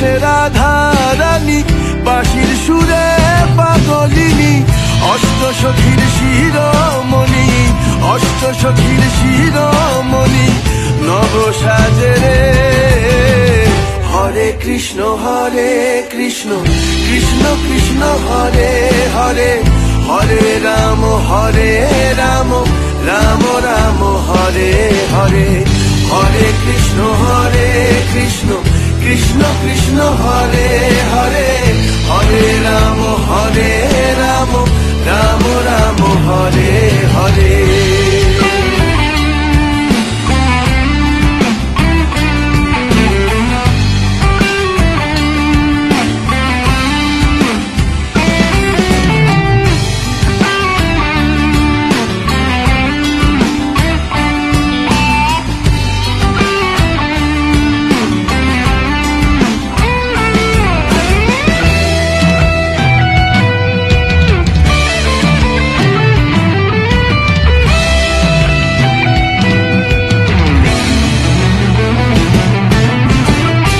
আসে রাধা রানী, বাঁশির সুরে পাগলিনী, অষ্টসখীর শিরোমণি, অষ্টসখীর শিরোমণি, নব সাজে রে। হরে কৃষ্ণ কৃষ্ণ কৃষ্ণ হরে হরে, হরে রাম রাম রাম হরে হরে, হরে কৃষ্ণ কৃষ্ণ কৃষ্ণ হরে হরে, হরে রাম রাম রাম হরে